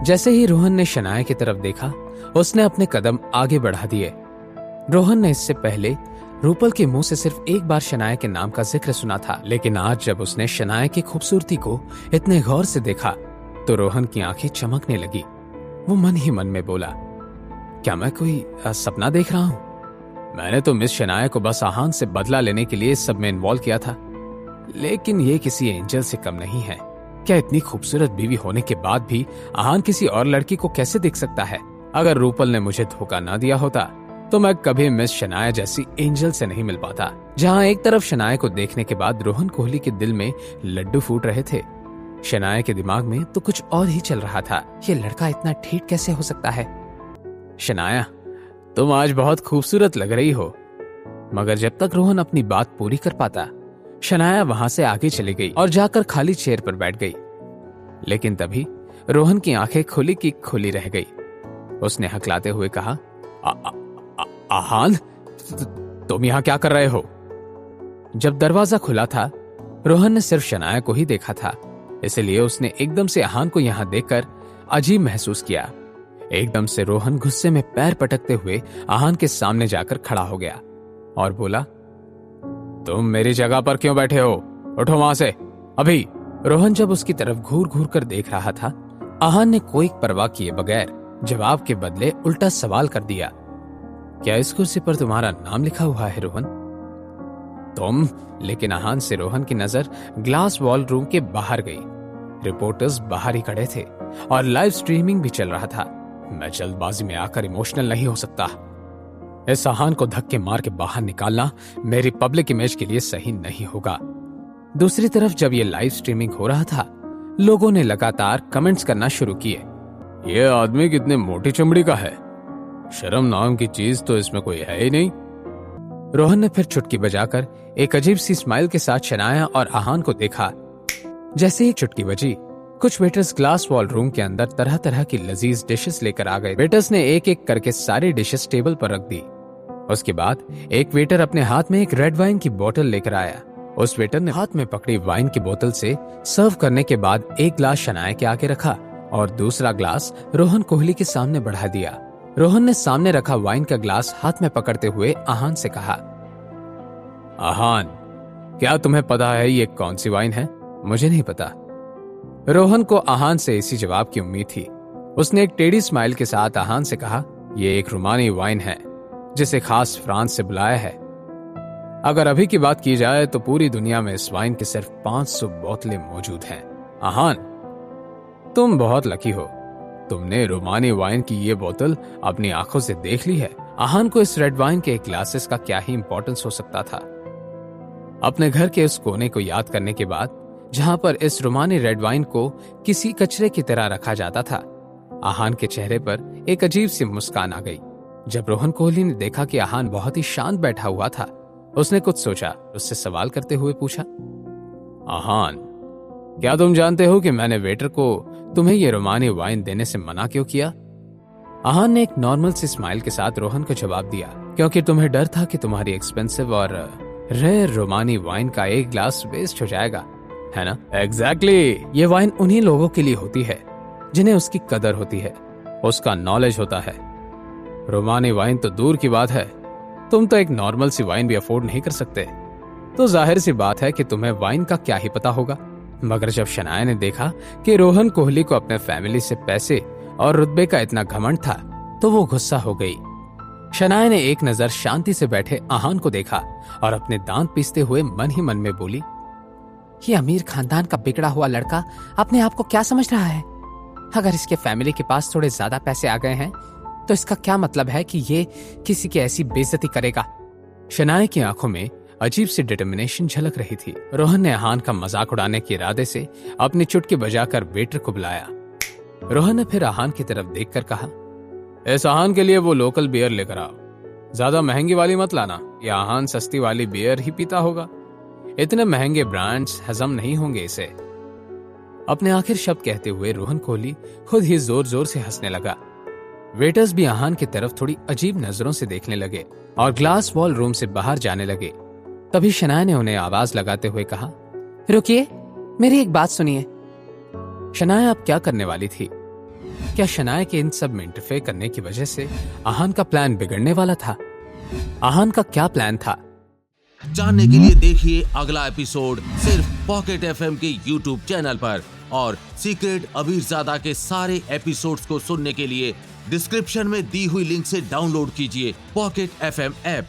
जैसे ही रोहन ने शनाया की तरफ देखा, उसने अपने कदम आगे बढ़ा दिए। रोहन ने इससे पहले रूपल के मुंह से सिर्फ एक बार शनाया के नाम का जिक्र सुना था, लेकिन आज जब उसने शनाया की खूबसूरती को इतने गौर से देखा तो रोहन की आंखें चमकने लगी। वो मन ही मन में बोला, क्या मैं कोई सपना देख रहा हूं? मैंने तो मिस शनाया को बस आहान से बदला लेने के लिए इस सब में इन्वॉल्व किया था, लेकिन ये किसी एंजल से कम नहीं है। क्या इतनी खूबसूरत बीवी होने के बाद भी आहान किसी और लड़की को कैसे देख सकता है? अगर रूपल ने मुझे धोखा ना दिया होता तो मैं कभी मिस शनाया जैसी एंजल से नहीं मिल पाता। जहां एक तरफ शनाया को देखने के बाद रोहन कोहली के दिल में लड्डू फूट रहे थे, शनाया के दिमाग में तो कुछ और ही चल रहा था। ये लड़का इतना ठीक कैसे हो सकता है? शनाया, तुम आज बहुत खूबसूरत लग रही हो। मगर जब तक रोहन अपनी बात पूरी कर पाता, शनाया वहां से आगे चली गई और जाकर खाली चेयर पर बैठ गई। लेकिन तभी रोहन की आंखें खुली की खुली रह गई। उसने हकलाते हुए कहा, आहान, तुम यहां क्या कर रहे हो? जब दरवाजा खुला था, रोहन ने सिर्फ शनाया को ही देखा था, इसलिए उसने एकदम से आहान को यहां देखकर अजीब महसूस किया। एकदम से रोहन गुस्से में पैर पटकते हुए आहान के सामने जाकर खड़ा हो गया और बोला, तुम मेरी जगह पर क्यों बैठे हो? उठो वहां से अभी। रोहन जब उसकी तरफ घूर घूर कर देख रहा था, आहान ने कोई परवाह किए बगैर जवाब के बदले उल्टा सवाल कर दिया, क्या इस कुर्सी पर तुम्हारा नाम लिखा हुआ है रोहन? तुम? लेकिन आहान से रोहन की नजर ग्लास वॉल रूम के बाहर गई। रिपोर्टर्स बाहर ही खड़े थे और लाइव स्ट्रीमिंग भी चल रहा था। मैं जल्दबाजी में आकर इमोशनल नहीं हो सकता। इस आहान को धक्के मार के बाहर निकालना मेरी पब्लिक इमेज के लिए सही नहीं होगा। दूसरी तरफ जब ये लाइव स्ट्रीमिंग हो रहा था, लोगों ने लगातार कमेंट्स करना शुरू किए, ये आदमी कितने मोटी चमड़ी का है, शर्म नाम की चीज तो इसमें कोई है ही नहीं। रोहन ने फिर चुटकी बजाकर एक अजीब सी स्माइल के साथ शनाया और आहान को देखा। जैसे ही चुटकी बजी, कुछ वेटर्स ग्लास वॉल रूम के अंदर तरह तरह की लजीज डिशेस लेकर आ गए। वेटर्स ने एक एक करके सारी डिशेस टेबल पर रख दी। उसके बाद एक वेटर अपने हाथ में एक रेड वाइन की बोतल लेकर आया। उस वेटर ने हाथ में पकड़ी वाइन की बोतल से सर्व करने के बाद एक ग्लास शनाया के आगे रखा और दूसरा ग्लास रोहन कोहली के सामने बढ़ा दिया। रोहन ने सामने रखा वाइन का ग्लास हाथ में पकड़ते हुए आहान से कहा, आहान, क्या तुम्हें पता है ये कौन सी वाइन है? मुझे नहीं पता। रोहन को आहान से इसी जवाब की उम्मीद थी। उसने एक टेढ़ी स्माइल के साथ आहान से कहा, यह एक रुमानी वाइन है जिसे खास फ्रांस से बुलाया है। अगर अभी की बात की जाए तो पूरी दुनिया में इस वाइन की सिर्फ 500 बोतलें मौजूद हैं। आहान, तुम बहुत लकी हो, तुमने रोमानी वाइन की ये बोतल अपनी आंखों से देख ली है। आहान को इस रेड वाइन के ग्लासेस का क्या ही इंपॉर्टेंस हो सकता था। अपने घर के उस कोने को याद करने के बाद, जहां पर इस रोमानी रेड वाइन को किसी कचरे की तरह रखा जाता था, आहान के चेहरे पर एक अजीब सी मुस्कान आ गई। जब रोहन कोहली ने देखा कि आहान बहुत ही शांत बैठा हुआ था, उसने कुछ सोचा, उससे सवाल करते हुए पूछा, आहान, क्या तुम जानते हो कि मैंने वेटर को तुम्हें ये रोमानी वाइन देने से मना क्यों किया? आहान ने एक नॉर्मल सी स्माइल के साथ रोहन को जवाब दिया, क्योंकि तुम्हें डर था कि तुम्हारी एक्सपेंसिव और रेयर रोमानी वाइन का एक ग्लास वेस्ट हो जाएगा, है ना? एग्जैक्टली। ये वाइन उन्हीं लोगों के लिए होती है जिन्हें उसकी कदर होती है, उसका नॉलेज होता है। रोमानी वाइन तो दूर की बात है, तुम तो एक नॉर्मल सी वाइन भी अफोर्ड नहीं कर सकते, तो जाहिर सी बात है कि तुम्हें वाइन का क्या ही पता होगा। मगर जब शनाया ने देखा कि रोहन कोहली को अपने फैमिली से पैसे और रुतबे का इतना घमंड था, तो वो गुस्सा हो गई। शनाया ने एक नजर शांति से बैठे आहान को देखा और अपने दांत पीसते हुए मन ही मन में बोली, ये अमीर खानदान का बिगड़ा हुआ लड़का अपने आप को क्या समझ रहा है? अगर इसके फैमिली के पास थोड़े ज्यादा पैसे आ गए हैं तो इसका क्या मतलब है कि ये किसी की ऐसी बेइज्जती करेगा? शनाया की आंखों में अजीब सी डिटर्मिनेशन झलक रही थी। रोहन ने आहान का मजाक उड़ाने के इरादे से अपनी चुटकी बजाकर वेटर को बुलाया। रोहन ने फिर आहान की तरफ देखकर कहा, इस आहान के लिए वो लोकल बियर लेकर आओ, ज्यादा महंगी वाली मत लाना, ये आहान सस्ती वाली बियर ही पीता होगा, इतने महंगे ब्रांड्स हजम नहीं होंगे इसे। अपने आखिर शब्द कहते हुए रोहन कोहली खुद ही जोर जोर से हंसने लगा। वेटर्स भी आहान की तरफ थोड़ी अजीब नजरों से देखने लगे और ग्लास वॉल रूम से बाहर जाने लगे। तभी शनाया ने उन्हें आवाज लगाते हुए कहा, रुकिए, मेरी एक बात सुनिए। शनाया अब क्या करने वाली थी? क्या शनाया के इन सब में इंटरफेयर करने की वजह से आहान का प्लान बिगड़ने वाला था? आहान का क्या प्लान था? जानने के लिए देखिए अगला एपिसोड सिर्फ पॉकेट एफएम के यूट्यूब चैनल पर। और सीक्रेट अबीरजादा के सारे एपिसोड्स को सुनने के लिए डिस्क्रिप्शन में दी हुई लिंक से डाउनलोड कीजिए पॉकेट एफएम ऐप।